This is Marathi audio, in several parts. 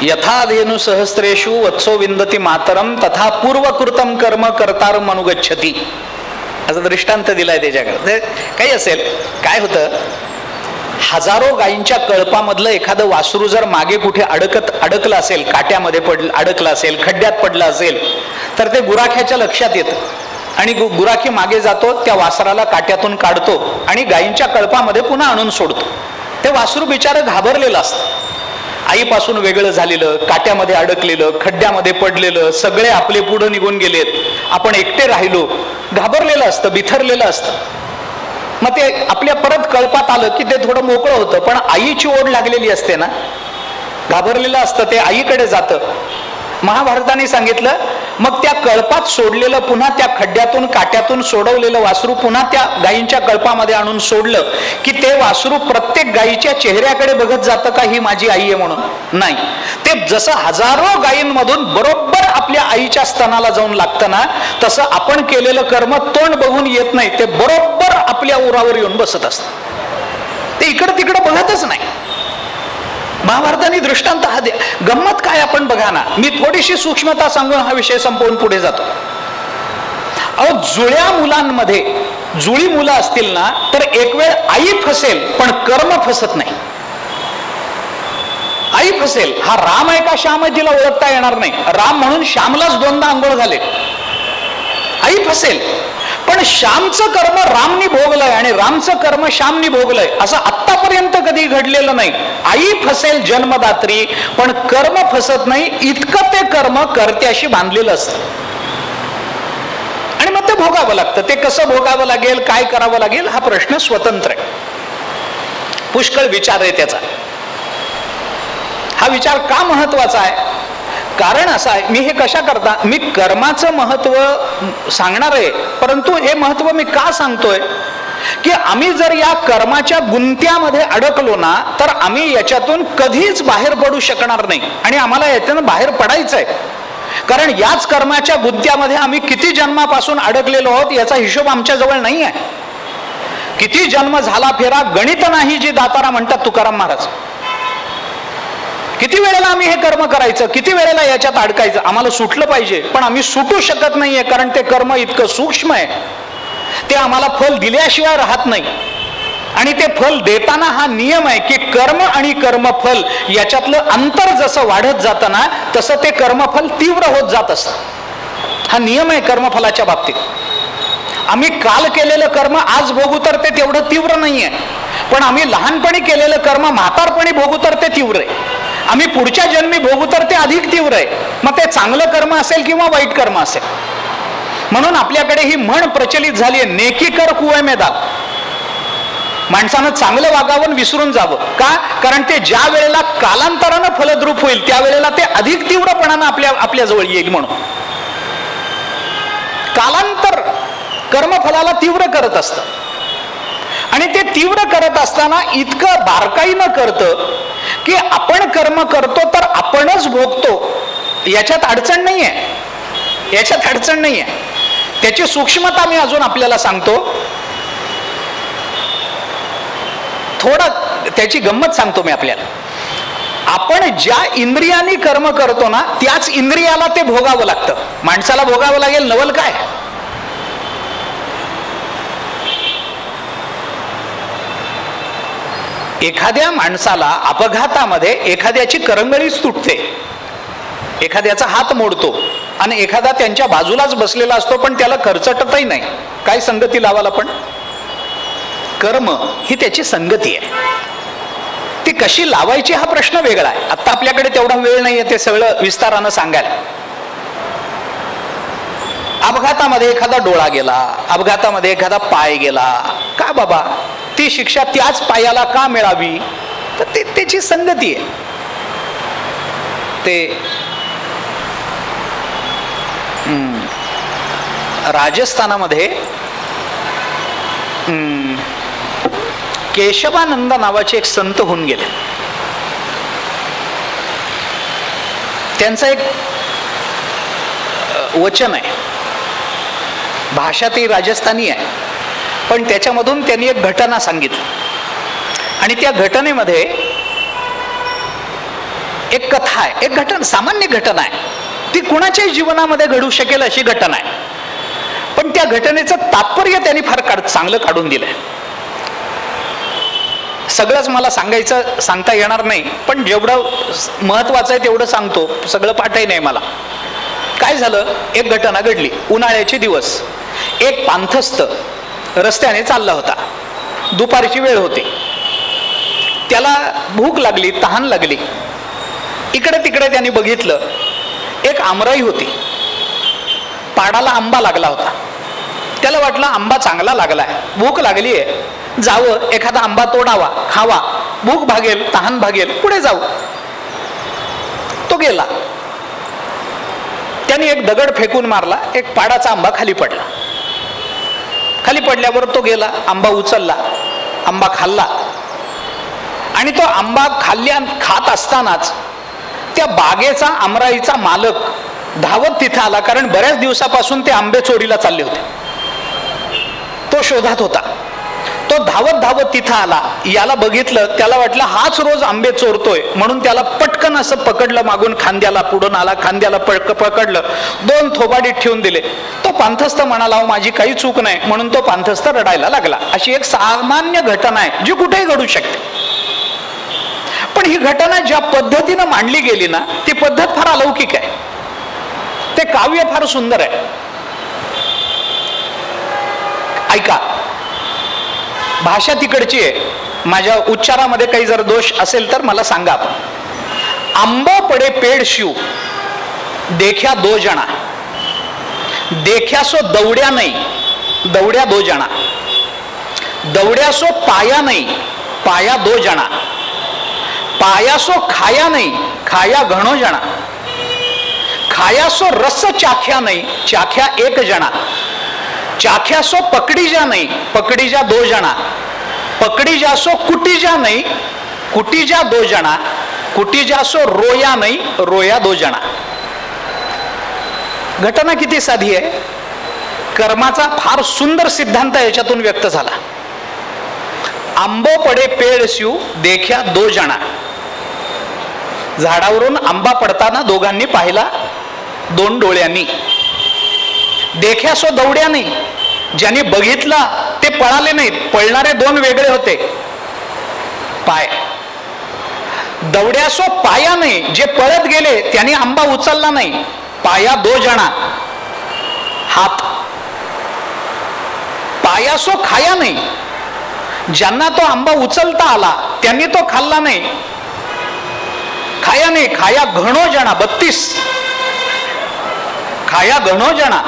यथा धेनु सहस्रेषु वत्सो विंदती मातरम तथा पूर्वकृतम कर्म कर्तारम अनुगच्छती, असं दृष्टांत दिलाय त्याच्याकडे. काही असेल, काय होतं, हजारो गायींच्या कळपामधलं एखादं वासरू जर मागे कुठे अडकलं असेल, काट्यामध्ये अडकलं असेल, खड्ड्यात पडलं असेल, तर ते गुराख्याच्या लक्षात येतं आणि गुराखी मागे जातो, त्या वासराला काट्यातून काढतो आणि गायींच्या कळपामध्ये पुन्हा आणून सोडतो. ते वासरू बिचारं घाबरलेलं असतं, आईपासून वेगळं झालेलं, काट्यामध्ये अडकलेलं, खड्ड्यामध्ये पडलेलं, सगळे आपले पुढं निघून गेलेत, आपण एकटे राहिलो, घाबरलेलं असतं, बिथरलेलं असतं. मग ते आपल्या परत कळपात आलं की ते थोडं मोकळं होतं, पण आईची ओढ लागलेली असते ना, घाबरलेलं असतं, ते आईकडे जातं. महाभारताने सांगितलं, मग त्या कळपात सोडलेलं, पुन्हा त्या खड्ड्यातून काट्यातून सोडवलेलं वासरू पुन्हा त्या गायींच्या कळपामध्ये आणून सोडलं की ते वासरू प्रत्येक गायीच्या चेहऱ्याकडे बघत जातं का ही माझी आई आहे म्हणून? नाही. ते जसं हजारो गायींमधून बरोबर आपल्या आईच्या स्तनाला जाऊन लागतं ना, तसं आपण केलेलं कर्म तोंड बघून येत नाही, ते बरोबर आपल्या उरावर येऊन बसत असतं, ते इकडं तिकडं बघतच नाही. महाभारताने दृष्टांत हा द्या. गंमत काय आपण बघा ना, मी थोडीशी सूक्ष्मता सांगून हा विषय संपवून पुढे जातो. अहो, जुळ्या मुलांमध्ये जुळी मुलं असतील ना, तर एक वेळ आई फसेल पण कर्म फसत नाही. आई फसेल, हा राम आहे का श्याम आहे तिला ओळखता येणार नाही, राम म्हणून श्यामलाच दोनदा आंघोळ झाले. आई फसेल, पण श्यामचं कर्म रामनी भोगलंय आणि रामचं कर्म श्यामनी भोगलंय, असं आत्तापर्यंत कधी घडलेलं नाही. आई फसेल जन्मदात्री, पण कर्म फसत नाही. इतकं ते कर्म कर्त्याशी बांधलेलं असतं आणि मग ते भोगावं लागतं. ते कसं भोगावं लागेल, काय करावं लागेल, हा प्रश्न स्वतंत्र आहे. पुष्कळ विचार आहे त्याचा. हा विचार का महत्वाचा आहे? कारण असं आहे, मी हे कशा करता, मी कर्माचं महत्व सांगणार आहे, परंतु हे महत्व मी का सांगतोय की आम्ही जर या कर्माच्या गुंत्यामध्ये अडकलो ना, तर आम्ही याच्यातून कधीच बाहेर पडू शकणार नाही आणि आम्हाला याच्यातून बाहेर पडायचंय. कारण याच कर्माच्या गुंत्यामध्ये आम्ही किती जन्मापासून अडकलेलो आहोत याचा हिशोब आमच्या जवळ नाही आहे. किती जन्म झाला फेरा गणित नाही, जी दातारा म्हणतात तुकाराम महाराज. किती वेळेला आम्ही हे कर्म करायचं, किती वेळेला याच्यात अडकायचं. आम्हाला सुटलं पाहिजे, पण आम्ही सुटू शकत नाहीये, कारण ते कर्म इतकं सूक्ष्म आहे, ते आम्हाला फल दिल्याशिवाय राहत नाही. आणि ते फल देताना हा नियम आहे की कर्म आणि कर्मफल याच्यातलं अंतर जसं वाढत जातं ना, तसं ते कर्मफल तीव्र होत जात असतं. हा नियम आहे कर्मफलाच्या बाबतीत. आम्ही काल केलेलं कर्म आज भोगू तर ते तेवढं तीव्र नाहीये, पण आम्ही लहानपणी केलेलं कर्म म्हातारपणी भोगू तर ते तीव्र आहे. आम्ही पुढच्या जन्मी भोगू तर ते अधिक तीव्र आहे. मग ते चांगलं कर्म असेल किंवा वाईट कर्म असेल. म्हणून आपल्याकडे ही म्हण प्रचलित झाली आहे, नेकी कर कुवे में दाब. माणसानं चांगलं वागावं, विसरून जावं. का? कारण ते ज्या वेळेला कालांतरानं फलद्रूप होईल त्यावेळेला ते अधिक तीव्रपणानं आपल्या जवळ येईल. म्हणून कालांतर कर्मफलाला तीव्र करत असतं आणि ते तीव्र करत असताना इतकं बारकाईनं करतं की आपण कर्म करतो तर आपणच भोगतो, याच्यात अडचण नाहीये, याच्यात अडचण नाहीये. त्याची सूक्ष्मता मी अजून आपल्याला सांगतो, थोडं त्याची गंमत सांगतो मी आपल्याला. आपण ज्या इंद्रियाने कर्म करतो ना, त्याच इंद्रियाला ते भोगावं लागतं. माणसाला भोगावं लागेल नवल काय? एखाद्या माणसाला अपघातामध्ये एखाद्याची करंगळीच तुटते, एखाद्याचा हात मोडतो आणि एखादा त्यांच्या बाजूलाच बसलेला असतो, पण त्याला खर्चटतही नाही. काय संगती लावाल आपण? कर्म ही त्याची संगती आहे. ती कशी लावायची हा प्रश्न वेगळा आहे. आता आपल्याकडे तेवढा वेळ नाहीये ते सगळं विस्तारानं सांगायला. अपघातामध्ये एखादा डोळा गेला, अपघातामध्ये एखादा पाय गेला, का बाबा ती शिक्षा त्याच पायाला का मिळावी? तर ते त्याची संगती आहे. ते राजस्थानामध्ये केशवानंद नावाचे एक संत होऊन गेले. त्यांचं एक वचन आहे, भाषा ती राजस्थानी आहे, पण त्याच्यामधून त्यांनी एक घटना सांगितली आणि त्या घटनेमध्ये एक एक कथा आहे, एक घटना, सामान्य घटना आहे, ती कुणाच्याही जीवनामध्ये घडू शकेल अशी घटना आहे. पण त्या घटनेचं तात्पर्य त्यांनी फार चांगलं काढून दिलंय. सगळंच मला सांगता येणार नाही, पण जेवढं महत्वाचं आहे तेवढं सांगतो. सगळं पाठही नाही मला. काय झालं, एक घटना घडली. उन्हाळ्याचे दिवस. एक पांथस्थ रस्त्याने चालला होता. दुपारची वेळ होती. त्याला भूक लागली, तहान लागली. इकडे तिकडे त्यांनी बघितलं, एक आमराई होती. पाडाला आंबा लागला होता. त्याला वाटलं आंबा चांगला लागलाय, भूक लागली आहे, जावं एखादा आंबा तोडावा, खावा, भूक भागेल, तहान भागेल, पुढे जाऊ. तो गेला. त्याने एक दगड फेकून मारला, एक पाडाचा आंबा खाली पडला. खाली पडल्यावर तो गेला, आंबा उचलला, आंबा खाल्ला. आणि तो आंबा खात असतानाच त्या बागेचा, आमराईचा मालक धावत तिथे आला, कारण बऱ्याच दिवसापासून ते आंबे चोरीला चालले होते. तो शोधात होता. तो धावत धावत तिथं आला. याला बघितलं, त्याला वाटलं हाच रोज आंबे चोरतोय, म्हणून त्याला पटकन असं पकडलं मागून, खांद्याला पुढून आला, खांद्याला पकडलं, 2 थोबाडीत ठेवून दिले. तो पांथस्थ म्हणाला, माझी काही चूक नाही, म्हणून तो पांथस्थ रडायला लागला. अशी एक सामान्य घटना आहे जी कुठेही घडू शकते. पण ही घटना ज्या पद्धतीनं मांडली गेली ना, ती पद्धत फार अलौकिक आहे. ते काव्य फार सुंदर आहे. ऐका, भाषा तिकडची आहे. माझ्या उच्चारामध्ये काही जर दोष असेल तर मला सांगा. आंबो पडे पेड़ शिव देखा 2 जना, देखा सो दौड्या नाही, दौड्या 2 जना, दौड्या सो पाया नाही, पाया 2 जना, पाया सो खाया नाही, खाया घणो जना, खाया सो रस चाख्या नाही, चाख्या 1 जना, चाख्या सो पकड़ी जा नहीं, पकड़ी जा 2 जना, पकड़ी जा सो कुटी जा नहीं, कुटी जा 2 जना, कुटी जा सो रोया नहीं, रोया 2 जना. घटना किती साधी आहे. कर्माचा फार सुंदर सिद्धांत याच्यातून व्यक्त झाला. आंबो पडे पेड़ शिव देखा 2 जना. झाडावरून आंबा पडताना दोघांनी पाहिला 2 डोळ्यांनी. देखा सो दौड्या नाही, ज्यांनी बघितला ते पळाले नाहीत, पळणारे 2 वेगळे होते. पाय. दौड्या सो पाया नाही, जे पळत गेले त्यांनी आंबा उचलला नाही, पाया 2 जना, हात. पाया सो खाया नाही, ज्यांना तो आंबा उचलता आला त्यांनी तो खाल्ला नाही, खाया नाही, खाया घणो जना, 32, खाया घणो जना,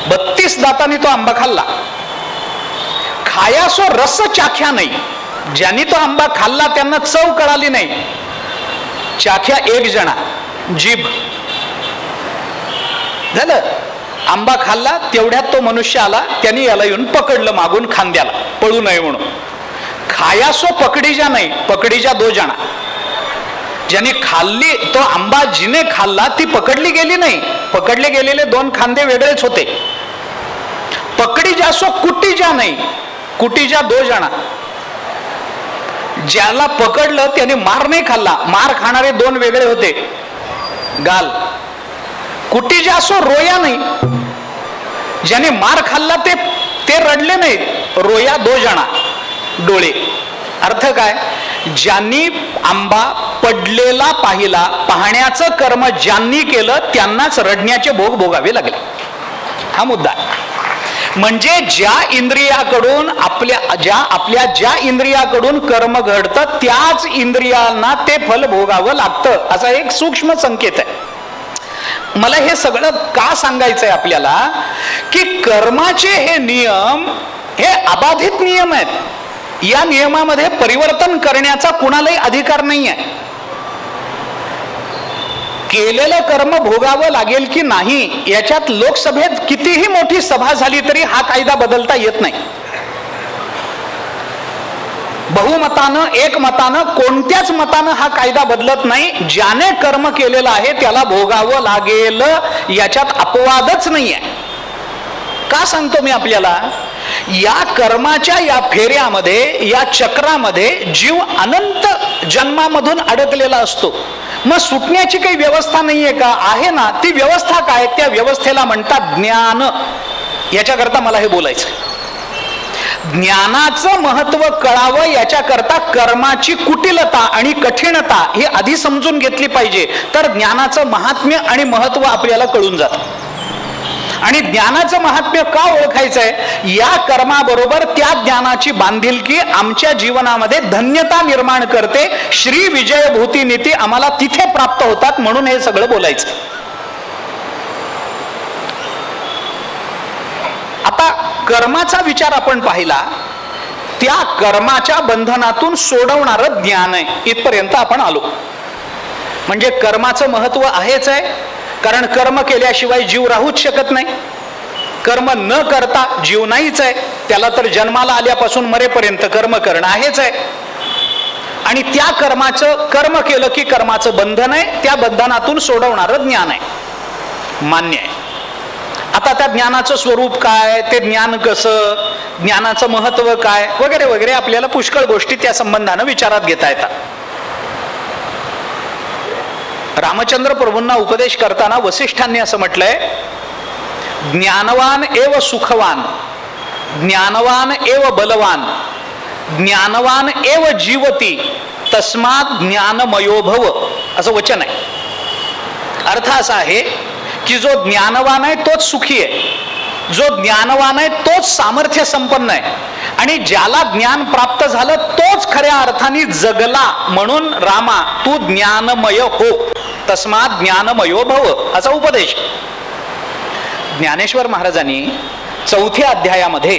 32 दातांनी तो आंबा खाल्ला. खाया सो रस चाख्या नाही, ज्यांनी तो आंबा खाल्ला त्यांना चव कळाली नाही, चाख्या 1 जना, जीभ. झालं, आंबा खाल्ला. तेवढ्यात तो मनुष्य आला, त्यांनी याला येऊन पकडलं मागून खांद्याला, पळू नये म्हणून. खाया सो पकडी जा नाही, पकडी जा 2 जना, ज्याने खाल्ली तो आंबा, जिने खाल्ला ती पकडली गेली नाही, पकडले गेलेले 2 खांदे वेगळेच होते. पकडी जा सो कुटी जा नाही, कुटी जा 2 जना, ज्याला पकडलं त्याने मार नाही खाल्ला, मार खाणारे 2 वेगळे होते, गाल. कुटी जा सो रोया नाही, ज्याने मार खाल्ला ते रडले नाहीत, रोया 2 जना, डोळे. अर्थ काय, ज्यांनी आंबा पडलेला पाहिला, पाहण्याचं कर्म ज्यांनी केलं त्यांनाच रडण्याचे भोग भोगावे लागले. हा मुद्दा आहे. म्हणजे ज्या इंद्रियाकडून ज्या इंद्रियाकडून कर्म घडतं त्याच इंद्रियांना ते फल भोगावं लागतं, असा एक सूक्ष्म संकेत आहे. मला हे सगळं का सांगायचंय आपल्याला, की कर्माचे हे नियम हे अबाधित नियम आहेत. या नियमामध्ये परिवर्तन करण्याचा कुणालाही अधिकार नाही आहे. केलेलं कर्म भोगावं लागेल की नाही, याच्यात लोकसभेत कितीही मोठी सभा झाली तरी हा कायदा बदलता येत नाही. बहुमतानं, एकमतानं, कोणत्याच मतानं हा कायदा बदलत नाही. ज्याने कर्म केलेलं आहे त्याला भोगावं लागेल, याच्यात अपवादच नाही आहे. का सांगतो मी आपल्याला, या कर्माच्या या फेऱ्यामध्ये, या चक्रामध्ये जीव अनंत जन्मामधून अडकलेला असतो. मग सुटण्याची काही व्यवस्था नाहीये का? आहे ना. ती व्यवस्था काय? त्या व्यवस्थेला म्हणतात ज्ञान. याच्याकरता मला हे बोलायचं. ज्ञानाचं महत्व कळावं याच्याकरता कर्माची कुटिलता आणि कठीणता ही आधी समजून घेतली पाहिजे, तर ज्ञानाचं महात्म्य आणि महत्व आपल्याला कळून जातं. आणि ज्ञानाचं महात्म्य का ओळखायचंय? या कर्माबरोबर त्या ज्ञानाची बांधिलकी आमच्या जीवनामध्ये धन्यता निर्माण करते. श्री विजयभूती नीती आम्हाला तिथे प्राप्त होतात, म्हणून हे सगळं बोलायचं. आता कर्माचा विचार आपण पाहिला, त्या कर्माच्या बंधनातून सोडवणारं ज्ञान आहे, इथपर्यंत आपण आलो. म्हणजे कर्माचं महत्व आहेच आहे, कारण कर्म केल्याशिवाय जीव राहूच शकत नाही. कर्म न करता जीव नाहीच आहे. त्याला तर जन्माला आल्यापासून मरेपर्यंत कर्म करणं आहेच आहे. आणि त्या कर्माचं, कर्म केलं की कर्माचं बंधन आहे, त्या बंधनातून सोडवणारं ज्ञान आहे, मान्य आहे. आता त्या ज्ञानाचं स्वरूप काय, ते ज्ञान कसं, ज्ञानाचं महत्व काय, वगैरे वगैरे आपल्याला पुष्कळ गोष्टी त्या संबंधानं विचारात घेता येतात. रामचंद्र प्रभूंना उपदेश करताना वसिष्ठांनी असं म्हटलंय, ज्ञानवान एव सुखवान, ज्ञानवान एव बलवान, ज्ञानवान एव जीवती, तस्मात ज्ञानमयो भव, असं वचन आहे. अर्थ असा आहे की जो ज्ञानवान आहे तोच सुखी आहे, जो ज्ञानवान आहे तोच सामर्थ्य संपन्न आहे, आणि ज्याला ज्ञान प्राप्त झालं तोच खऱ्या अर्थाने जगला. म्हणून रामा तू ज्ञानमय हो, तस्मात ज्ञानमयो भव, असा उपदेश. ज्ञानेश्वर महाराजांनी 4थ्या अध्यायामध्ये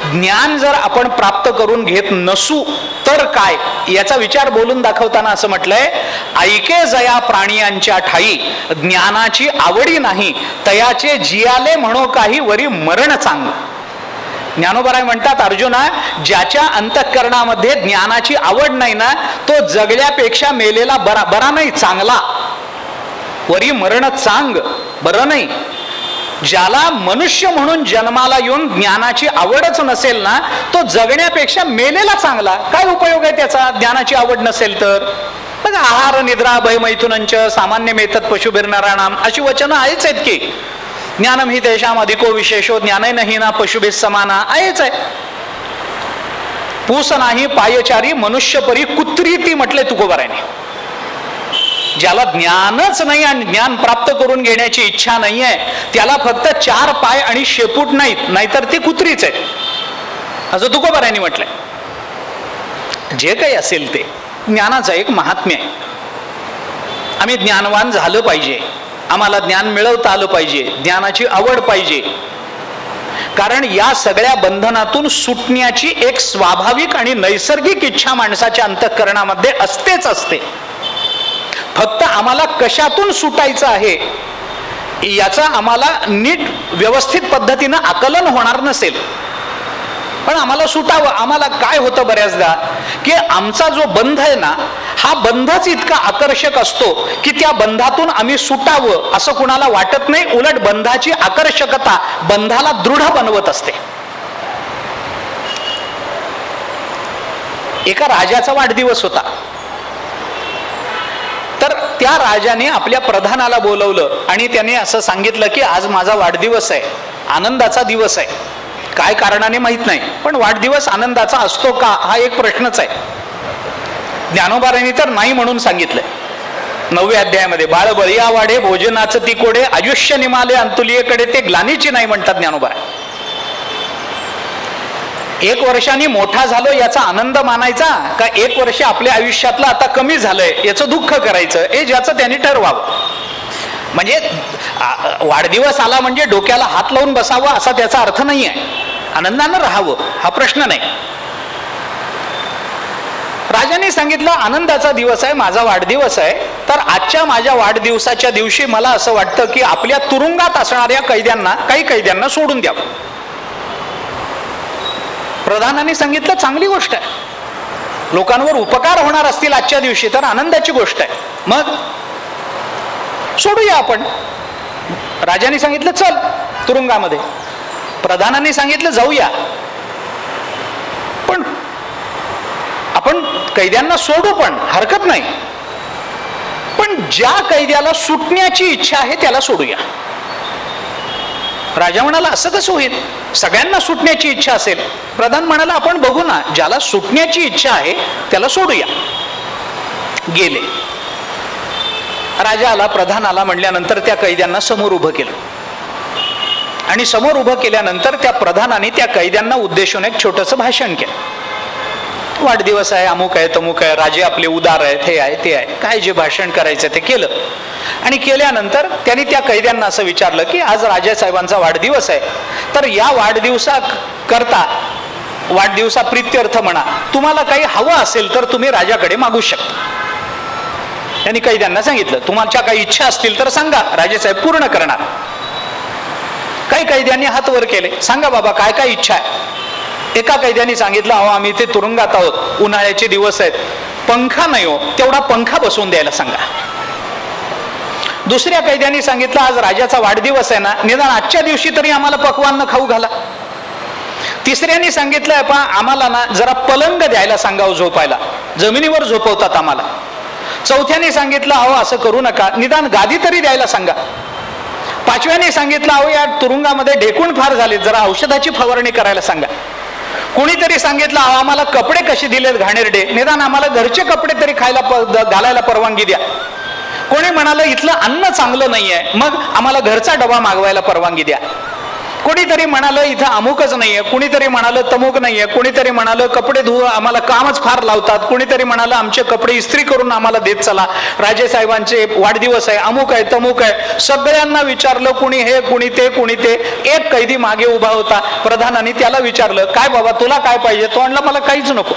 ज्ञान जर आपण प्राप्त करून घेत नसू तर काय, याचा विचार बोलून दाखवताना असं म्हटलंय, ऐके जया प्राणियांच्या ठाई, ज्ञानाची आवडी नाही, तयाचे जियाले म्हणो काही, वरी मरण चांग. ज्ञानोबराय म्हणतात, अर्जुना, ज्याच्या अंतःकरणामध्ये ज्ञानाची आवड नाही ना, तो जगल्यापेक्षा मेलेला बरा नाही, चांगला. वरी मरण चांग, बरं नाही. ज्याला मनुष्य म्हणून जन्माला येऊन ज्ञानाची आवडच नसेल ना, तो जगण्यापेक्षा मेलेला चांगला. काय उपयोग आहे त्याचा, ज्ञानाची आवड नसेल तर? बघा, आहार निद्रा भय मैथुनंच सामान्य मेतत पशुभिर्नराणाम, अशी वचनं आहेच आहेत की. ज्ञानम हि तेषाम अधिको विशेषो, ज्ञानय नाही ना पशुभिः समाना, आहेच आहे. पूस नाही पायचारी, मनुष्य परी कुत्री ती, म्हटले तुकोबारायने. ज्याला ज्ञानच नाही आणि ज्ञान प्राप्त करून घेण्याची इच्छा नाही आहे, त्याला फक्त 4 पाय आणि शेपूट नाहीत, नाहीतर ती कुत्रीच आहे, असं तुकोबारायांनी म्हटलंय. जे काही असेल ते ज्ञानाचं एक महात्म्य आहे. आम्ही ज्ञानवान झालं पाहिजे, आम्हाला ज्ञान मिळवता आलं पाहिजे, ज्ञानाची आवड पाहिजे. कारण या सगळ्या बंधनातून सुटण्याची एक स्वाभाविक आणि नैसर्गिक इच्छा माणसाच्या अंतःकरणामध्ये असतेच असते. फक्त आम्हाला कशातून सुटायचं आहे याचा आम्हाला नीट व्यवस्थित पद्धतीनं आकलन होणार नसेल, पण आम्हाला सुटावं. आम्हाला काय होतं बऱ्याचदा की आमचा जो बंध आहे ना, हा बंधच इतका आकर्षक असतो की त्या बंधातून आम्ही सुटावं असं कुणाला वाटत नाही. उलट बंधाची आकर्षकता बंधाला दृढ बनवत असते. एका राजाचा वाढदिवस होता, तर त्या राजाने आपल्या प्रधानाला बोलवलं आणि त्याने असं सांगितलं की आज माझा वाढदिवस आहे, आनंदाचा दिवस आहे. काय कारणाने माहित नाही, पण वाढदिवस आनंदाचा असतो का, हा एक प्रश्नच आहे. ज्ञानोबारांनी तर नाही म्हणून सांगितलंय 9व्या अध्यायामध्ये, बाळ बळिया वाढे भोजनाचं ती कोडे, आयुष्य निमाले अंतुलियेकडे, ते ग्लानीची नाही म्हणतात ज्ञानोबा. 1 वर्षांनी मोठा झालो याचा आनंद मानायचा का 1 वर्ष आपल्या आयुष्यातलं आता कमी झालंय याचं दुःख करायचं, हे ज्याचं त्यांनी ठरवावं. म्हणजे वाढदिवस आला म्हणजे डोक्याला हात लावून बसावं असा त्याचा अर्थ नाही आहे. आनंदानं राहावं हा प्रश्न नाही. राजाने सांगितलं आनंदाचा दिवस आहे, माझा वाढदिवस आहे, तर आजच्या माझ्या वाढदिवसाच्या दिवशी मला असं वाटतं की आपल्या तुरुंगात असणाऱ्या कैद्यांना, काही कैद्यांना सोडून द्यावं. प्रधानाने सांगितलं चांगली गोष्ट आहे, लोकांवर उपकार होणार असतील आजच्या दिवशी तर आनंदाची गोष्ट आहे, मग सोडूया आपण. राजाने सांगितलं चल तुरुंगामध्ये, प्रधानाने सांगितलं जाऊया, पण आपण कैद्यांना सोडू पण हरकत नाही. आपण ज्या कैद्याला सुटण्याची इच्छा आहे त्याला सोडूया. राजा म्हणाला असं कसं होईल, सगळ्यांना सुटण्याची इच्छा असेल. प्रधान म्हणाला आपण बघू ना, ज्याला सुटण्याची इच्छा आहे त्याला सोडूया. गेले. राजा आला, प्रधान आला म्हणल्यानंतर त्या कैद्यांना समोर उभं केलं आणि समोर उभं केल्यानंतर त्या प्रधानाने त्या कैद्यांना उद्देशून एक छोटंसं भाषण केलं. वाढदिवस आहे, अमुक आहे, तमुक आहे, राजे आपले उदार आहेत, हे आहे ते आहे, काय जे भाषण करायचं ते केलं. आणि केल्यानंतर त्यांनी त्या कैद्यांना असं विचारलं की आज राजासाहेबांचा वाढदिवस आहे, तर या वाढदिवसाकरता वाढदिवसाप्रित्यर्थ म्हणा तुम्हाला काही हवं असेल तर तुम्ही राजाकडे मागू शकता. त्यांनी कैद्यांना सांगितलं तुमच्या काही इच्छा असतील तर सांगा, राजेसाहेब पूर्ण करणार. काही कैद्यांनी हात वर केले, सांगा बाबा काय काय इच्छा आहे. एका कैद्याने सांगितलं अहो आम्ही ते तुरुंगात आहोत, उन्हाळ्याचे दिवस आहेत, पंखा नाही हो, तेवढा पंखा बसवून द्यायला सांगा. दुसऱ्या कैद्यांनी सांगितलं आज राजाचा वाढदिवस आहे ना, निदान आजच्या दिवशी तरी आम्हाला पक्वान्न खाऊ घाला. तिसऱ्यांनी सांगितलं पा आम्हाला ना जरा पलंग द्यायला सांगावं झोपायला, जमिनीवर झोपवतात आम्हाला. चौथ्याने सांगितलं अहो असं करू नका, निदान गादी तरी द्यायला सांगा. पाचव्याने सांगितलं अहो या तुरुंगामध्ये ढेकूण फार झाले, जरा औषधाची फवारणी करायला सांगा. कोणीतरी सांगितलं अहो आम्हाला कपडे कसे दिलेत घाणेरडे, निदान आम्हाला घरचे कपडे तरी घालायला परवानगी द्या. कोणी म्हणालं इथलं अन्न चांगलं नाहीये, मग आम्हाला घरचा डबा मागवायला परवानगी द्या. कोणीतरी म्हणालं इथं अमुकच नाहीये, कुणीतरी म्हणालं तमुक नाहीये, कुणीतरी म्हणालं कपडे धुवून आम्हाला कामच फार लावतात, कुणीतरी म्हणालं आमचे कपडे इस्त्री करून आम्हाला देत चला, राजेसाहेबांचे वाढदिवस आहे, अमुक आहे तमुक आहे. सगळ्यांना विचारलं, कुणी हे कुणी ते कुणी ते. एक कैदी मागे उभा होता, प्रधानाने त्याला विचारलं काय बाबा तुला काय पाहिजे. तो म्हणला मला काहीच नको.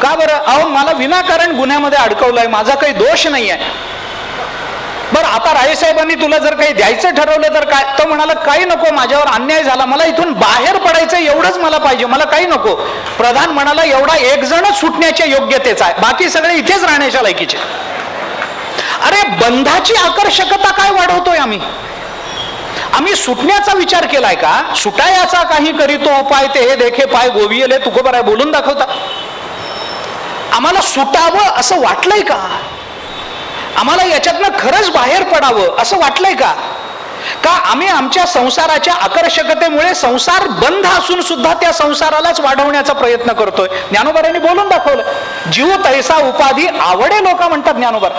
का बरं. अहो मला विनाकारण गुन्ह्यामध्ये अडकवलंय, माझा काही दोष नाही आहे. बरं आता राजेसाहेबांनी तुला जर काही द्यायचं ठरवलं तर काय. तो म्हणाला काही नको, माझ्यावर अन्याय झाला, मला इथून बाहेर पडायचं एवढंच मला पाहिजे, मला काही नको. प्रधान म्हणाला एवढा एक जणच सुटण्याच्या योग्यतेचा आहे, बाकी सगळे इथेच राहण्याच्या लायकीचे. अरे बंधाची आकर्षकता काय वाढवतोय आम्ही. आम्ही सुटण्याचा विचार केलाय का. सुटायाचा काही करीतो उपाय ते हे देखे पाय गोवियले तुकोबराय बोलून दाखवतात. आम्हाला सुटावं असं वाटलंय का. आम्हाला याच्यातनं खरंच बाहेर पडावं असं वाटलंय का. का आम्ही आमच्या संसाराच्या आकर्षकतेमुळे संसार बंध असून सुद्धा त्या संसारालाच वाढवण्याचा प्रयत्न करतोय. ज्ञानोबारांनी बोलून दाखवलं, जीव तैसा उपाधी आवडे लोक म्हणतात ज्ञानोबा.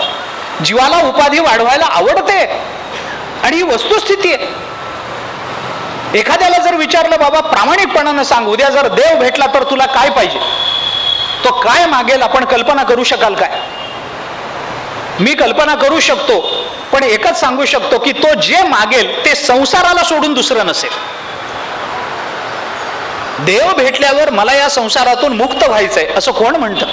जीवाला उपाधी वाढवायला आवडते आणि ही वस्तुस्थिती आहे. एखाद्याला जर विचारलं बाबा प्रामाणिकपणानं सांग, उद्या जर देव भेटला तर तुला काय पाहिजे, तो काय मागेल आपण कल्पना करू शकाल काय. मी कल्पना करू शकतो, पण एकच सांगू शकतो की तो जे मागेल ते संसाराला सोडून दुसरं नसेल. देव भेटल्यावर मला या संसारातून मुक्त व्हायचंय असं कोण म्हणतं.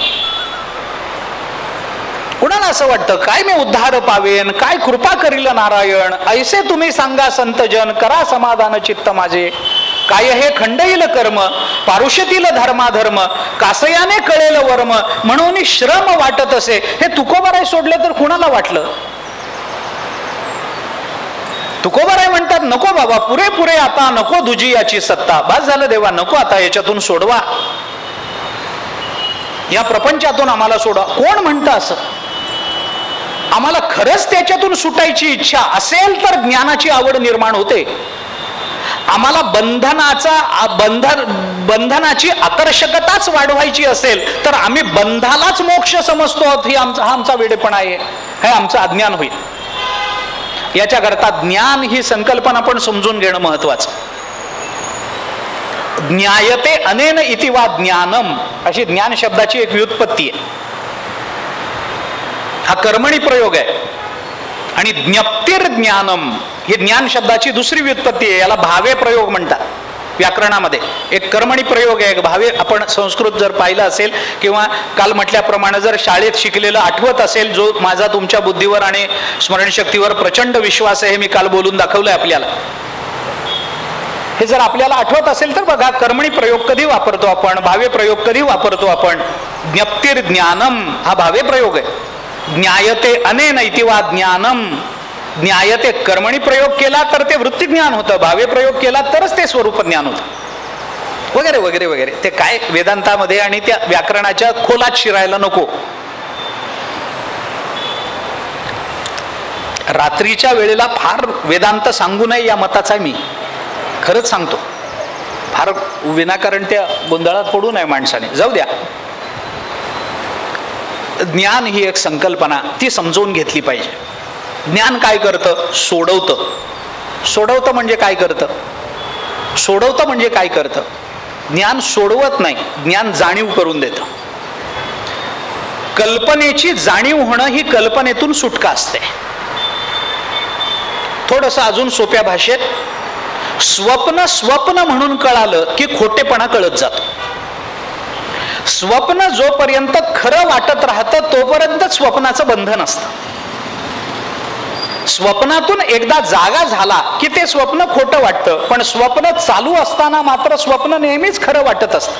कुणाला असं वाटतं काय मी उद्धार पावेन, काय कृपा करील नारायण, ऐसे तुम्ही सांगा संतजन, करा समाधान चित्त माझे. काय हे खंडईल कर्म, पारुष्यतील धर्माधर्म, कासयाने कळेल वर्म, म्हणून श्रम वाटत असे. हे तुकोबाराय सोडले तर कुणाला वाटलं. तुकोबाराय म्हणतात नको बाबा, पुरे आता नको दुजी याची सत्ता, बस झालं देवा, नको आता याच्यातून सोडवा, या प्रपंचातून आम्हाला सोडवा. कोण म्हणतं असं. आम्हाला खरंच त्याच्यातून सुटायची इच्छा असेल तर ज्ञानाची आवड निर्माण होते. आम्हाला बंधनाची आकर्षकताच वाढवायची असेल तर आम्ही बंधालाच मोक्ष समजतो आहोत. हा आमचा वेडेपणा आहे, हे आमचं अज्ञान होईल. याच्याकरता ज्ञान ही संकल्पना पण समजून घेणं महत्वाचं. ज्ञायते अनेन इति वा ज्ञानम अशी ज्ञान शब्दाची एक व्युत्पत्ती आहे. हा कर्मणी प्रयोग आहे. आणि ज्ञप्तिर ज्ञानम ही ज्ञान शब्दाची दुसरी व्युत्पत्ती आहे. याला भावे प्रयोग म्हणतात व्याकरणामध्ये. एक कर्मणी प्रयोग आहे, एक भावे. आपण संस्कृत जर पाहिलं असेल किंवा काल म्हटल्याप्रमाणे जर शाळेत शिकलेलं आठवत असेल, जो माझा तुमच्या बुद्धीवर आणि स्मरणशक्तीवर प्रचंड विश्वास आहे, हे मी काल बोलून दाखवलंय आपल्याला. हे जर आपल्याला आठवत असेल तर बघा, कर्मणी प्रयोग कधी वापरतो आपण, भावे प्रयोग कधी वापरतो आपण. ज्ञप्तिर ज्ञानम हा भावे प्रयोग आहे. ज्ञायते अनेन इति वा ज्ञानम. ज्ञायते कर्मणी प्रयोग केला तर ते वृत्ती ज्ञान होतं, भावे प्रयोग केला तरच ते स्वरूप ज्ञान होतं, वगैरे वगैरे वगैरे. ते काय वेदांतामध्ये आणि त्या व्याकरणाच्या खोलात शिरायला नको. रात्रीच्या वेळेला फार वेदांत सांगू नये या मताचा मी खरंच सांगतो. फार विनाकारण त्या गोंधळात पडू नये माणसाने. जाऊ द्या. ज्ञान ही एक संकल्पना, ती समजून घेतली पाहिजे. ज्ञान काय करतं? सोडवतं. सोडवतं म्हणजे काय करतं? सोडवतं म्हणजे काय करतं? ज्ञान सोडवत नाही, ज्ञान जाणीव करून देतं. कल्पनेची जाणीव होणं ही कल्पनेतून सुटका असते. थोडंसं अजून सोप्या भाषेत, स्वप्न स्वप्न म्हणून कळालं की खोटेपणा कळत जातो. स्वप्न जोपर्यंत खरं वाटत राहतं तोपर्यंत स्वप्नाचं बंधन असतं. स्वप्नातून एकदा जागा झाला की ते स्वप्न खोटं वाटतं, पण स्वप्न चालू असताना मात्र स्वप्न नेहमीच खरं वाटत असतं.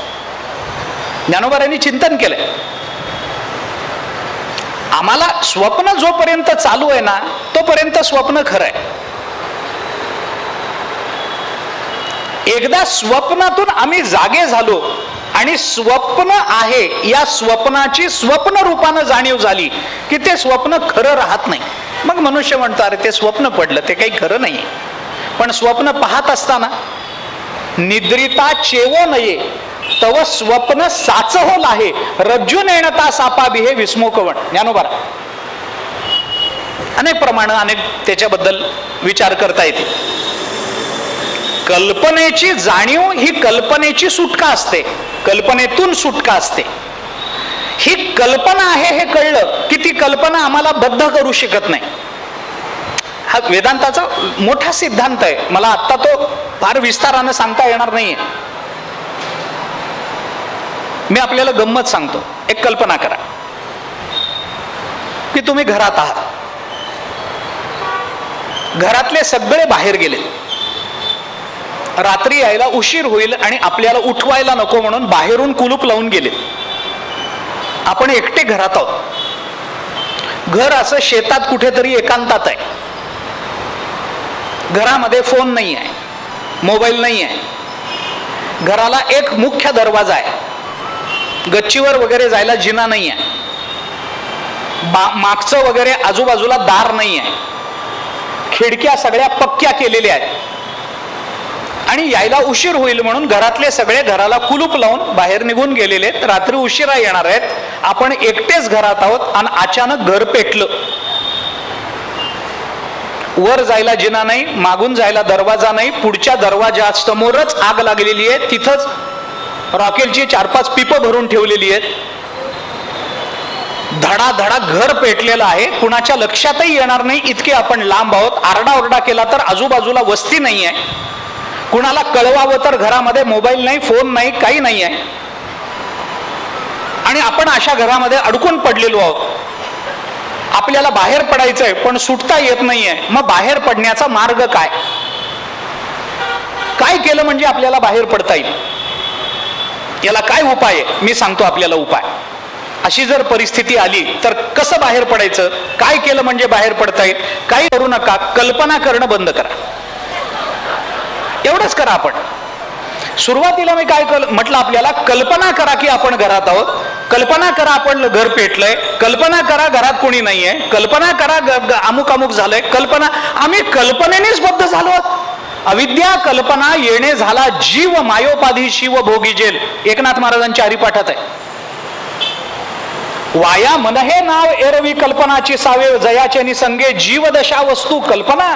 ज्ञानोबांनी चिंतन केलंय. आम्हाला स्वप्न जोपर्यंत चालू आहे ना तोपर्यंत स्वप्न खरं आहे. एकदा स्वप्नातून आम्ही जागे झालो आणि स्वप्न आहे या स्वप्नाची स्वप्न रूपानं जाणीव झाली की ते स्वप्न खरं राहत नाही. मग मनुष्य म्हणतो अरे ते स्वप्न पडलं, ते काही खरं नाही. पण स्वप्न पाहत असताना निद्रिता चेवो नये तव स्वप्न साच होल आहे रज्जू नेणता सापाबी हे विस्मोकवण. ज्ञानोबा अनेक प्रमाण अनेक त्याच्याबद्दल विचार करता येते. कल्पनेची जाणीव ही कल्पनेची सुटका असते, कल्पनेतून सुटका असते. ही कल्पना आहे हे कळलं की ती कल्पना आम्हाला बद्ध करू शकत नाही. हा वेदांताचा मोठा सिद्धांत आहे. मला आता तो फार विस्तारानं सांगता येणार नाहीये. मी आपल्याला गंमत सांगतो. एक कल्पना करा की तुम्ही घरात आहात, घरातले सगळे बाहेर गेले, रात्री यायला उशीर होईल आणि आपल्याला उठवायला नको म्हणून बाहेरून कुलूप लावून गेले. आपण एकटे घरात आहोत. घर असं शेतात कुठेतरी एकांतात आहे. घरामध्ये फोन नाही आहे, मोबाईल नाही आहे. घराला एक मुख्य दरवाजा आहे, गच्चीवर वगैरे जायला जिना नाही आहे, मागचं वगैरे आजूबाजूला दार नाही आहे, खिडक्या सगळ्या पक्क्या केलेल्या आहेत आणि यायला उशीर होईल म्हणून घरातले सगळे घराला कुलूप लावून बाहेर निघून गेलेले आहेत. रात्री उशिरा येणार आहेत. आपण एकटेच घरात आहोत आणि अचानक घर पेटलं. वर जायला जिना नाही, मागून जायला दरवाजा नाही, पुढच्या दरवाजा समोरच आग लागलेली आहे. तिथंच रॉकेलची 4-5 पिपं भरून ठेवलेली आहेत. धडाधडा घर पेटलेलं आहे. कुणाच्या लक्षातही येणार नाही इतके आपण लांब आहोत. आरडाओरडा केला तर आजूबाजूला वस्ती नाही आहे. कुणाला कळवावं तर घरामध्ये मोबाईल नाही, फोन नाही, काही नाही आहे. आणि आपण अशा घरामध्ये अडकून पडलेलो आहोत. आपल्याला बाहेर पडायचंय पण सुटता येत नाहीये. मग बाहेर पडण्याचा मार्ग काय? काय केलं म्हणजे आपल्याला बाहेर पडता येईल? याला काय उपाय आहे? मी सांगतो आपल्याला उपाय. अशी जर परिस्थिती आली तर कसं बाहेर पडायचं? काय केलं म्हणजे बाहेर पडता येईल? काही करू नका, कल्पना करणं बंद करा. एवढंच करा. आपण सुरुवातीला मी काय म्हटलं आपल्याला, कल्पना करा की आपण घरात आहोत, कल्पना करा आपण घर पेटलंय, कल्पना करा घरात कोणी नाहीये, कल्पना करा अमुक अमुक झालंय, कल्पना. आम्ही कल्पनेनेच बद्ध झालो. अविद्या कल्पना येणे झाला जीव मायोपाधी शिव भोगी जेल. एकनाथ महाराजांच्या हरिपाठात आहे. वाया मन हे नाव एरवी कल्पनाची सावे जयाचे निसंगे जीवदशा वस्तू कल्पना.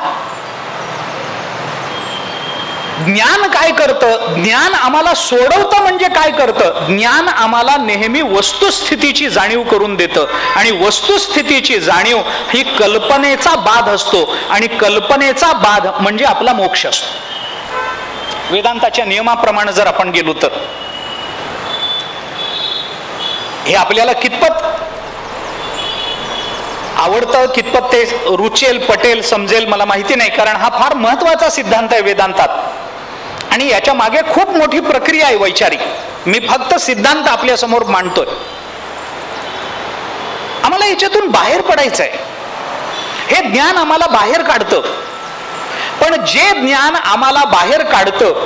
ज्ञान काय करतं? ज्ञान आम्हाला सोडवतं. म्हणजे काय करतं? ज्ञान आम्हाला नेहमी वस्तुस्थितीची जाणीव करून देतं आणि वस्तुस्थितीची जाणीव ही कल्पनेचा बाध असतो आणि कल्पनेचा बाध म्हणजे आपला मोक्ष असतो. वेदांताच्या नियमाप्रमाणे जर आपण गेलो तर हे आपल्याला कितपत आवडतं, कितपत ते रुचेल, पटेल, समजेल मला माहिती नाही. कारण हा फार महत्वाचा सिद्धांत आहे वेदांतात आणि याच्या मागे खूप मोठी प्रक्रिया आहे वैचारिक. मी फक्त सिद्धांत आपल्या समोर मांडतोय. आम्हाला याच्यातून बाहेर पडायचंय. हे ज्ञान आम्हाला बाहेर काढतं. पण जे ज्ञान आम्हाला बाहेर काढतं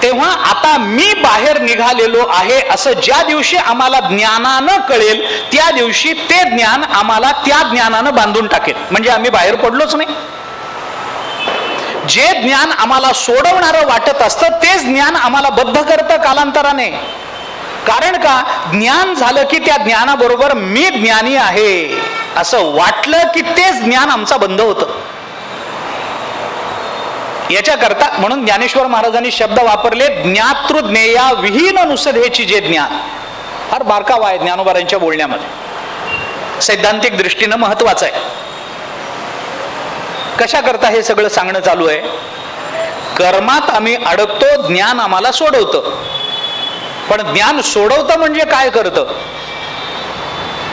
तेव्हा आता मी बाहेर निघालेलो आहे असं ज्या दिवशी आम्हाला ज्ञानानं कळेल, त्या दिवशी ते ज्ञान आम्हाला त्या ज्ञानानं बांधून टाकेल. म्हणजे आम्ही बाहेर पडलोच नाही. जे ज्ञान आम्हाला सोडवणारं वाटत असतं तेच ज्ञान आम्हाला बद्ध करतं कालांतराने. कारण का, ज्ञान झालं की त्या ज्ञानाबरोबर मी ज्ञानी आहे असं वाटलं की तेच ज्ञान आमचा बंद होतं. याच्याकरता म्हणून ज्ञानेश्वर महाराजांनी शब्द वापरले, ज्ञातृज्ञेया विहीन नुसधेची जे ज्ञान. फार बारकावा आहे ज्ञानोबारांच्या बोलण्यामध्ये, सैद्धांतिक दृष्टीनं महत्वाचं आहे. कशा करता हे सगळं सांगणं चालू आहे? कर्मात आम्ही अडकतो, ज्ञान आम्हाला सोडवतं. पण ज्ञान सोडवतं म्हणजे काय करतं?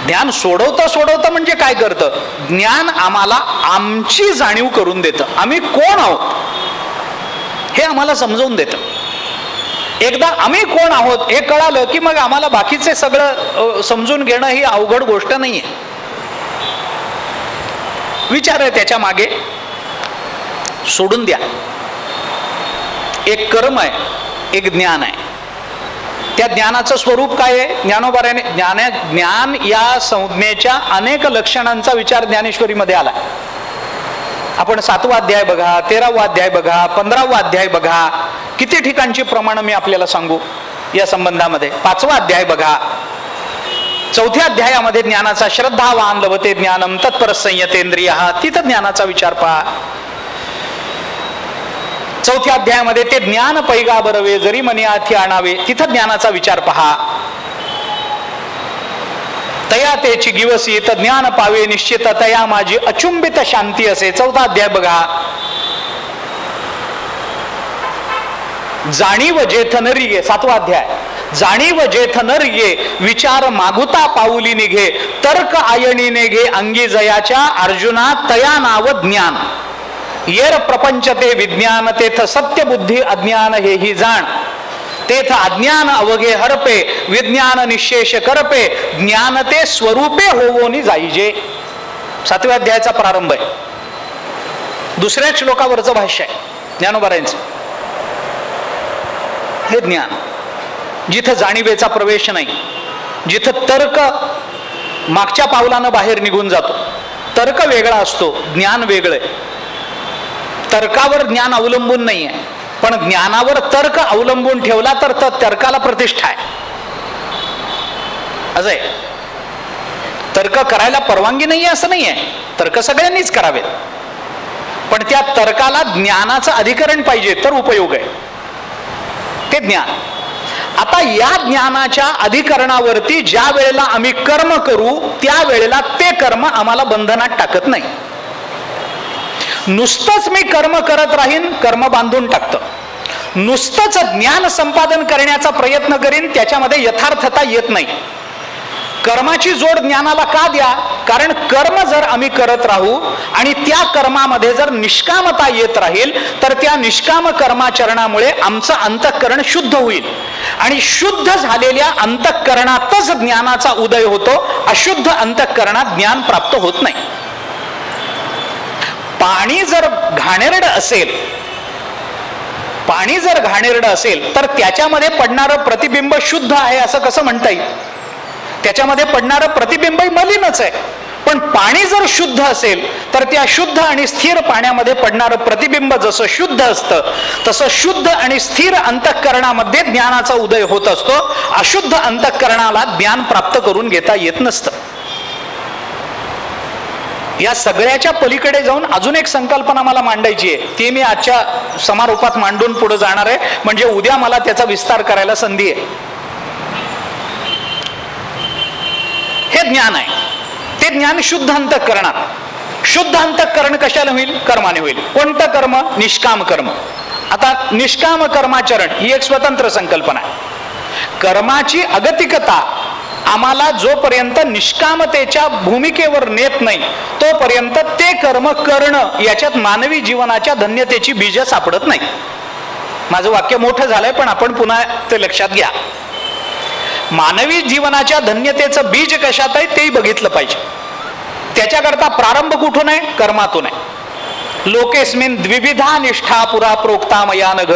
ज्ञान सोडवतं म्हणजे काय करतं? ज्ञान आम्हाला आमची जाणीव करून देतं. आम्ही कोण आहोत हे आम्हाला समजवून देतं. एकदा आम्ही कोण आहोत हे कळालं की मग आम्हाला बाकीचे सगळं समजून घेणं ही अवघड गोष्ट नाहीये. विचार आहे त्याच्या मागे, सोडून द्या. एक कर्म आहे, एक ज्ञान आहे. त्या ज्ञानाचं स्वरूप काय आहे? ज्ञानोबाराने ज्ञान या संज्ञेच्या अनेक लक्षणांचा विचार ज्ञानेश्वरीमध्ये आला. आपण 7वा अध्याय बघा, 13वा अध्याय बघा, 15वा अध्याय बघा, किती ठिकाणची प्रमाण मी आपल्याला सांगू या संबंधामध्ये. 5वा अध्याय बघा, 4थ्या अध्यायामध्ये ज्ञानाचा श्रद्धावान लभते ज्ञानम तत्पर संयतेंद्रिय, तिथं ज्ञानाचा विचार पहा. 4थ्या अध्यायामध्ये ते ज्ञान पैगा बरवे जरी मनी आथी आणावे, तिथं ज्ञानाचा विचार पहा. तया तेची गिवसी तर ज्ञान पावे निश्चित तया माझी अचुंबित शांती असे. 4था अध्याय बघा. जाणीव जेथ नरिये, 7वा अध्याय. जाणीव जेथ नरिये विचार मागुता पाऊली निघे, तर्क आयणी निघे अंगी जयाच्या अर्जुना तया नाव ज्ञान. येर प्रपंच ते विज्ञान तेथ सत्य बुद्धी अज्ञान हे ही जाण. तेथ अज्ञान अवघे हरपे विज्ञान निशेष करपे, ज्ञान ते स्वरूपे होवोनी जाईजे. 7व्या अध्यायाचा प्रारंभ आहे. दुसऱ्याच श्लोकावरचं भाष्य आहे ज्ञानोबारांचं. हे ज्ञान जिथं जाणीवेचा प्रवेश नाही, जिथं तर्क मागच्या पावलानं बाहेर निघून जातो. तर्क वेगळा असतो, ज्ञान वेगळं. तर्कावर ज्ञान अवलंबून नाहीये, पण ज्ञानावर तर्क अवलंबून ठेवला तर तर्काला प्रतिष्ठा आहे. असं आहे. तर्क करायला परवानगी नाहीये असं नाहीये, तर्क सगळ्यांनीच करावेत, पण त्या तर्काला ज्ञानाचं अधिकरण पाहिजे तर उपयोग आहे. ते ज्ञान. आता या ज्ञानाच्या अधिकरणावरती ज्या वेळेला आम्ही कर्म करू त्या वेळेला ते कर्म आम्हाला बंधनात टाकत नाही. नुसतंच मी कर्म करत राहीन, कर्म बांधून टाकतं. नुसतंच ज्ञान संपादन करण्याचा प्रयत्न करीन, त्याच्यामध्ये यथार्थता येत नाही. कर्माची जोड ज्ञानाला का द्या? कारण कर्म जर आम्ही करत राहू आणि त्या कर्मामध्ये जर निष्कामता येत राहील तर त्या निष्काम कर्माचरणामुळे आमचं अंतःकरण शुद्ध होईल आणि शुद्ध झालेल्या अंतःकरणातच ज्ञानाचा उदय होतो. अशुद्ध अंतःकरणात ज्ञान प्राप्त होत नाही. पाणी जर घाणेरडं असेल तर त्याच्यामध्ये पडणारं प्रतिबिंब शुद्ध आहे असं कसं म्हणता येईल? त्याच्यामध्ये पडणारं प्रतिबिंबही मलिनच आहे. पण पाणी जर शुद्ध असेल तर त्या शुद्ध आणि स्थिर पाण्यामध्ये पडणारं प्रतिबिंब जसं शुद्ध असतं तसं शुद्ध आणि स्थिर अंतःकरणामध्ये ज्ञानाचा उदय होत असतो. अशुद्ध अंतःकरणाला ज्ञान प्राप्त करून घेता येत नसतं. या सगळ्याच्या पलीकडे जाऊन अजून एक संकल्पना मला मांडायची आहे, ती मी आजच्या समारोपात मांडून पुढे जाणार आहे, म्हणजे उद्या मला त्याचा विस्तार करायला संधी आहे. हे ज्ञान आहे, ते ज्ञान शुद्ध अंतःकरणात. शुद्ध अंतःकरण कशाला होईल? कर्माने होईल. कोणतं कर्म? निष्काम कर्म. आता निष्काम कर्माचरण ही एक स्वतंत्र संकल्पना आहे. कर्माची अगतिकता आम्हाला जोपर्यंत निष्कामतेच्या भूमिकेवर नेत नाही तोपर्यंत ते कर्म करणं याच्यात मानवी जीवनाच्या धन्यतेची बीज सापडत नाही. माझं वाक्य मोठं झालंय पण आपण पुन्हा ते लक्षात घ्या. मानवी जीवनाच्या धन्यतेचं बीज कशात आहे तेही बघितलं पाहिजे. त्याच्याकरता प्रारंभ कुठून आहे? कर्मातून आहे. लोकेस्मिन द्विविधा निष्ठा पुरा प्रोक्ता मया नघ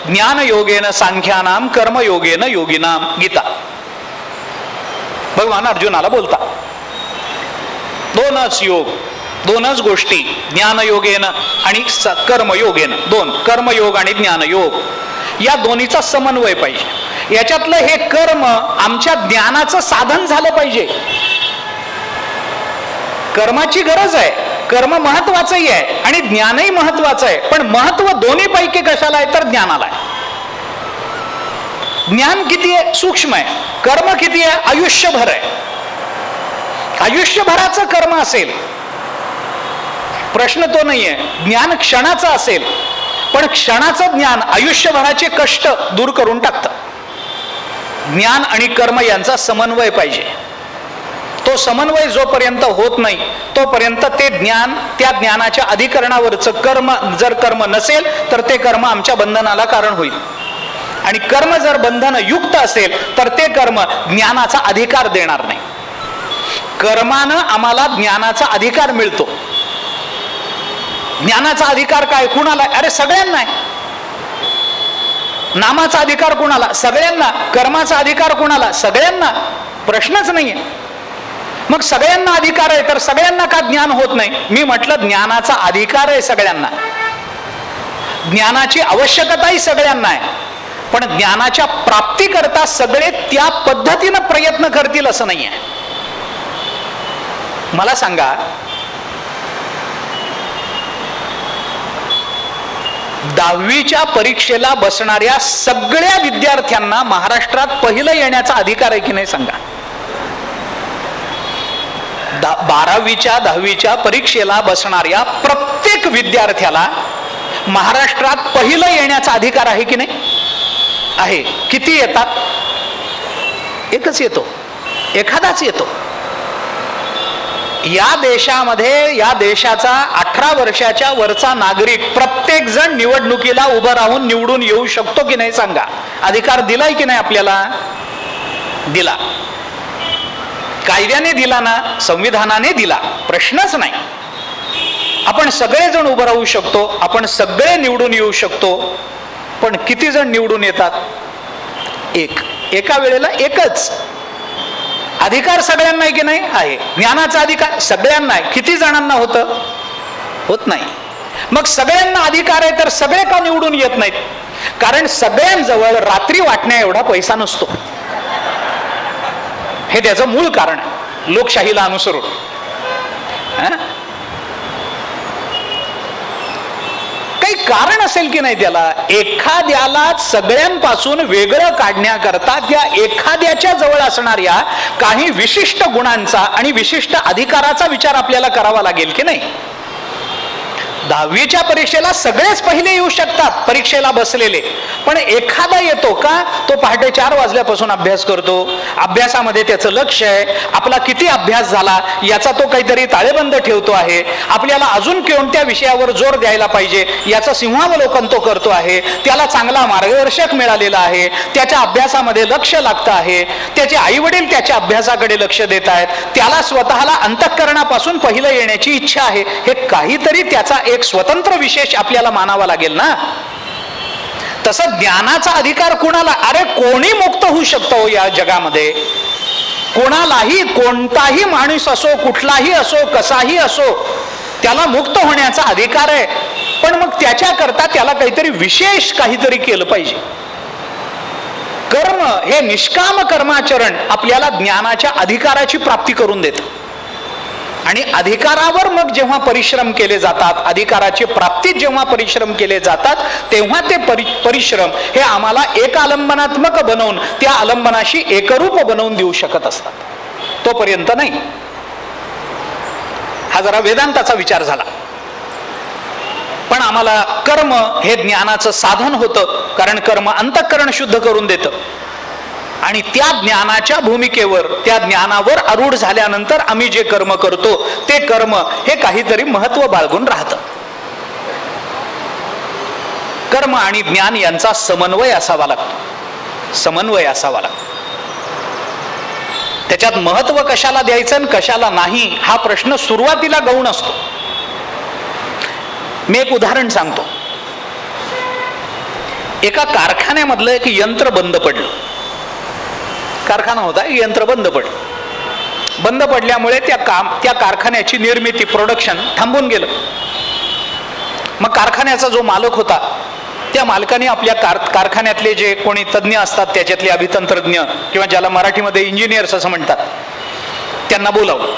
ज्ञान योगेन सांख्यानाम कर्म योगेन योगिनाम. गीता. भगवान अर्जुनाला बोलता दोनच योग, दोनच गोष्टी, ज्ञानयोगेन आणि कर्मयोगेन. दोन, कर्मयोग आणि ज्ञानयोग, या दोन्हीचा समन्वय पाहिजे. याच्यातलं हे कर्म आमच्या ज्ञानाचं साधन झालं पाहिजे. कर्माची गरज आहे, कर्म महत्वाचंही आहे आणि ज्ञानही महत्वाचं आहे, पण महत्व दोन्ही पैकी कशाला आहे तर ज्ञानाला आहे. ज्ञान किती आहे? सूक्ष्म आहे. कर्म किती आहे? आयुष्यभर आहे. आयुष्यभराचं कर्म असेल, प्रश्न तो नाहीये. ज्ञान क्षणाचं असेल, पण क्षणाचं ज्ञान आयुष्यभराचे कष्ट दूर करून टाकतं. ज्ञान आणि कर्म यांचा समन्वय पाहिजे. तो समन्वय जोपर्यंत होत नाही तोपर्यंत ते ज्ञान, त्या ज्ञानाच्या अधिकरणावरचं कर्म, जर कर्म नसेल तर ते कर्म आमच्या बंधनाला कारण होईल. आणि कर्म जर बंधन युक्त असेल तर ते कर्म ज्ञानाचा अधिकार देणार नाही. कर्मानं आम्हाला ज्ञानाचा अधिकार मिळतो. ज्ञानाचा अधिकार काय? कुणाला? अरे सगळ्यांना आहे. नामाचा अधिकार कुणाला? सगळ्यांना. कर्माचा अधिकार कुणाला? सगळ्यांना. प्रश्नच नाहीये. मग सगळ्यांना अधिकार आहे तर सगळ्यांना का ज्ञान होत नाही? मी म्हटलं ज्ञानाचा अधिकार आहे सगळ्यांना, ज्ञानाची आवश्यकताही सगळ्यांना आहे, पण ज्ञानाच्या प्राप्तीकरता सगळे त्या पद्धतीनं प्रयत्न करतील असं नाहीये. मला सांगा, 10वीच्या परीक्षेला बसणाऱ्या सगळ्या विद्यार्थ्यांना महाराष्ट्रात पहिलं येण्याचा अधिकार आहे की नाही सांगा? 12वीच्या 10वीच्या परीक्षेला बसणाऱ्या प्रत्येक विद्यार्थ्याला महाराष्ट्रात पहिलं येण्याचा अधिकार आहे की नाही? आहे. किती येतात? एकच येतो, एखादाच येतो. या देशामध्ये, या देशाचा 18 वर्षाच्या वरचा नागरिक प्रत्येक जण निवडणुकीला उभं राहून निवडून येऊ शकतो की नाही सांगा? अधिकार दिलाय की नाही आपल्याला? दिला. कायद्याने दिला ना, संविधानाने दिला, प्रश्नच नाही. आपण सगळेजण उभं राहू शकतो, आपण सगळे निवडून येऊ शकतो, पण किती जण निवडून येतात? एक. एका वेळेला एकच. अधिकार सगळ्यांना आहे की नाही? आहे. ज्ञानाचा अधिकार सगळ्यांना आहे. किती जणांना होतं? होत नाही. मग सगळ्यांना अधिकार आहे तर सगळे का निवडून येत नाहीत? कारण सगळ्यांजवळ रात्री वाटण्या एवढा पैसा नसतो. हे त्याचं मूळ कारण आहे, लोकशाहीला अनुसरून. काही कारण असेल की नाही त्याला? एखाद्याला सगळ्यांपासून वेगळं काढण्याकरता त्या एखाद्याच्या जवळ असणाऱ्या काही विशिष्ट गुणांचा आणि विशिष्ट अधिकाराचा विचार आपल्याला करावा लागेल की नाही? 10वीच्या परीक्षेला सगळेच पहिले येऊ शकतात परीक्षेला बसलेले, पण एखादा येतो का? तो पहाटे 4 वाजल्यापासून अभ्यास करतो, अभ्यासामध्ये त्याचं लक्ष आहे, आपला किती अभ्यास झाला याचा तो काहीतरी ताळेबंद ठेवतो आहे, आपल्याला अजून कोणत्या विषयावर जोर द्यायला पाहिजे याचं सिंहावलोकन तो करतो आहे, त्याला चांगला मार्गदर्शक मिळालेला आहे, त्याच्या अभ्यासामध्ये लक्ष लागतं आहे, त्याचे आई वडील त्याच्या अभ्यासाकडे लक्ष देत आहेत, त्याला स्वतःला अंतःकरणापासून पहिलं येण्याची इच्छा आहे. हे काहीतरी त्याचा एक स्वतंत्र विशेष आपल्याला मानावा लागेल ना. तसं ज्ञानाचा अधिकार कुणाला? अरे कोणी मुक्त होऊ शकतो या जगामध्ये? कोणालाही, कोणताही माणूस असो, कुठलाही असो, कसाही असो, त्याला मुक्त होण्याचा अधिकार आहे. पण मग त्याच्याकरता त्याला काहीतरी विशेष काहीतरी केलं पाहिजे. कर्म हे निष्काम कर्माचरण आपल्याला ज्ञानाच्या अधिकाराची प्राप्ती करून देतं. आणि अधिकारावर मग जेव्हा परिश्रम केले जातात, अधिकाराची प्राप्तीत जेव्हा परिश्रम केले जातात, तेव्हा ते परिश्रम हे आम्हाला एक आलंबनात्मक बनवून त्या आलंबनाशी एकरूप बनवून देऊ शकत असतात. तोपर्यंत नाही. हा जरा वेदांताचा विचार झाला. पण आम्हाला कर्म हे ज्ञानाचं साधन होतं, कारण कर्म अंतःकरण शुद्ध करून देतं. आणि त्या ज्ञानाच्या भूमिकेवर, त्या ज्ञानावर आरूढ झाल्यानंतर आम्ही जे कर्म करतो ते कर्म हे काहीतरी महत्व बाळगून राहतं. कर्म आणि ज्ञान यांचा समन्वय असावा लागतो. समन्वय असावा लागतो. त्याच्यात महत्व कशाला द्यायचं आणि कशाला नाही हा प्रश्न सुरुवातीला गौण असतो. मी एक उदाहरण सांगतो. एका कारखान्यामधलं एक यंत्र बंद पडलं. कारखाना होता, यंत्र बंद पडलं. बंद पडल्यामुळे त्या कारखान्याची निर्मिती, प्रोडक्शन थांबून गेलं. मग कारखान्याचा जो मालक होता, त्या मालकाने आपल्या कारखान्यातले जे कोणी तज्ज्ञ असतात, त्याच्यातले अभितंत्रज्ञ किंवा ज्याला मराठीमध्ये इंजिनियर्स असं म्हणतात, त्यांना बोलावलं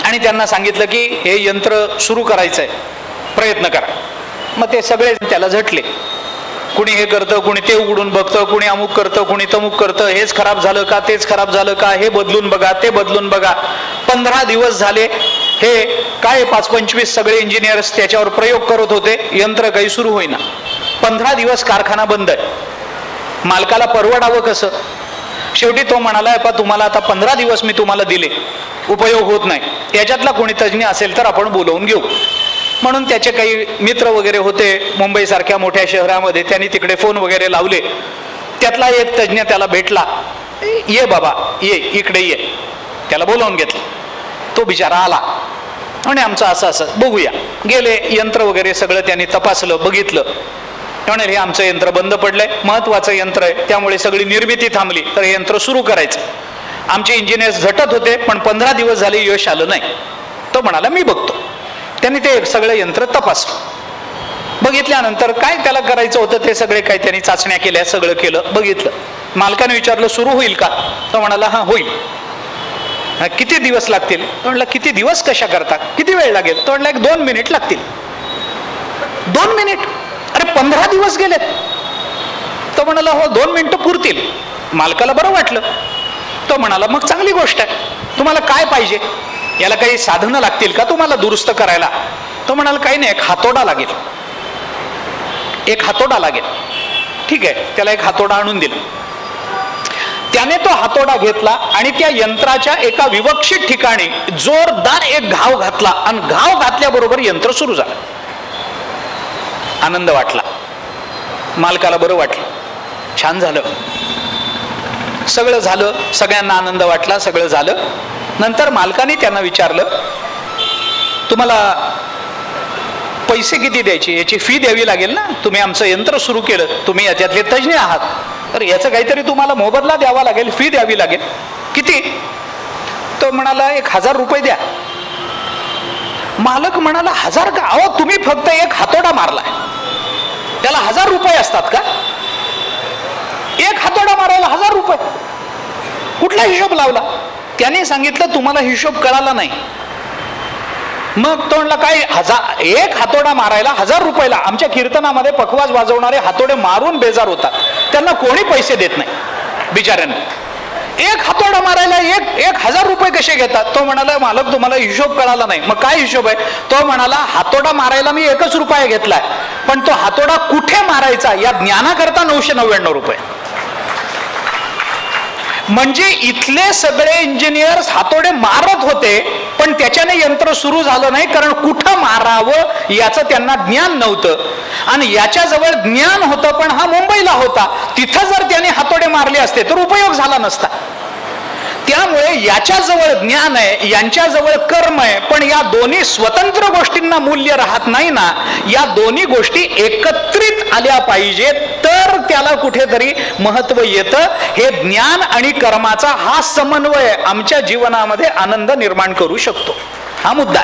आणि त्यांना सांगितलं की हे यंत्र सुरू करायचं आहे, प्रयत्न करा. मग ते सगळे त्याला झटले. कुणी हे करतं, कुणी ते उघडून बघतं, कुणी अमुक करतं, कुणी तमुक करतं, हेच खराब झालं का, तेच खराब झालं का, हे बदलून बघा, ते बदलून बघा. 15 दिवस झाले. हे काय 5-25 सगळे इंजिनियर्स त्याच्यावर प्रयोग करत होते, यंत्र काही सुरू होईना. 15 दिवस कारखाना बंद आहे. मालकाला परवडावं कसं? शेवटी तो म्हणाला, तुम्हाला आता 15 दिवस मी तुम्हाला दिले, उपयोग होत नाही, याच्यातला कोणी तज्ज्ञ असेल तर आपण बोलवून घेऊ. म्हणून त्याचे काही मित्र वगैरे होते मुंबईसारख्या मोठ्या शहरामध्ये, त्यांनी तिकडे फोन वगैरे लावले. त्यातला एक तज्ज्ञ त्याला भेटला. ये बाबा, ये इकडे ये. त्याला बोलावून घेतलं. तो बिचारा आला आणि आमचं असं असं बघूया. गेले, यंत्र वगैरे सगळं त्यांनी तपासलं, बघितलं. म्हणाले, हे आमचं यंत्र बंद पडलंय, महत्वाचं यंत्र आहे, त्यामुळे सगळी निर्मिती थांबली, तर हे यंत्र सुरू करायचं. आमचे इंजिनियर्स झटत होते, पण 15 दिवस झाले यश आलं नाही. तो म्हणाला, मी बघतो. त्यांनी ते सगळं यंत्र तपासलं. बघितल्यानंतर काय त्याला करायचं होतं ते सगळे काय त्यांनी चाचण्या केल्या, सगळं केलं, बघितलं. मालकाने विचारलं, सुरू होईल का? तो म्हणाला, हा होईल. किती दिवस लागतील? तो म्हणला, किती दिवस कशा करता, किती वेळ लागेल? तो म्हणला, 1-2 मिनिट लागतील. 2 मिनिट? अरे 15 दिवस गेलेत. तो म्हणाला, हो 2 मिनिटं पुरतील. मालकाला बरं वाटलं. तो म्हणाला, मग चांगली गोष्ट आहे, तुम्हाला काय पाहिजे? याला काही साधनं लागतील का तुम्हाला दुरुस्त करायला? तो म्हणाला, काही नाही, एक हातोडा लागेल. एक हातोडा लागेल. ठीक आहे, त्याला एक हातोडा आणून दिला. त्याने तो हातोडा घेतला आणि त्या यंत्राच्या एका विवक्षित ठिकाणी जोरदार एक घाव घातला आणि घाव घातल्याबरोबर यंत्र सुरू झालं. आनंद वाटला, मालकाला बरं वाटलं, छान झालं, सगळं झालं, सगळ्यांना आनंद वाटला, सगळं झालं. नंतर मालकाने त्यांना विचारलं, तुम्हाला पैसे किती द्यायचे, याची फी द्यावी लागेल ना, तुम्ही आमचं यंत्र सुरू केलं, तुम्ही याच्यातले तज्ज्ञ आहात, तर याचं काहीतरी तुम्हाला मोबदला द्यावा लागेल, फी द्यावी लागेल. किती? तो म्हणाला, 1000 रुपये द्या. मालक म्हणाला, 1000 का? अहो तुम्ही फक्त एक हातोडा मारलाय, त्याला 1000 रुपये असतात का? एक हातोडा मारायला 1000 रुपये? कुठला हिशोब लावला? त्याने सांगितलं, तुम्हाला हिशोब कळाला नाही. मग तो म्हणला, काय एक हातोडा मारायला 1000 रुपयाला? आमच्या कीर्तनामध्ये पखवाज वाजवणारे हातोडे मारून बेजार होतात, त्यांना कोणी पैसे देत नाही बिचाऱ्यांना. एक हातोडा मारायला एक 1000 रुपये कसे घेतात? तो म्हणाला, मालक तुम्हाला हिशोब कळाला नाही. मग काय हिशोब आहे? तो म्हणाला, हातोडा मारायला मी 1 रुपया घेतलाय, पण तो हातोडा कुठे मारायचा या ज्ञानाकरता 999 रुपये. म्हणजे इथले सगळे इंजिनियर्स हातोडे मारत होते, पण त्याच्याने यंत्र सुरू झालं नाही, कारण कुठं मारावं याचं त्यांना ज्ञान नव्हतं. आणि याच्याजवळ ज्ञान होतं, पण हा मुंबईला होता, तिथं जर त्याने हातोडे मारले असते तर उपयोग झाला नसता. त्यामुळे याच्याजवळ ज्ञान आहे, यांच्याजवळ कर्म आहे, पण या दोन्ही स्वतंत्र गोष्टींना मूल्य राहत नाही ना. या दोन्ही गोष्टी एकत्रित आल्या पाहिजेत, तर त्याला कुठेतरी महत्व येतं. हे ज्ञान आणि कर्माचा हा समन्वय आमच्या जीवनामध्ये आनंद निर्माण करू शकतो. हा मुद्दा.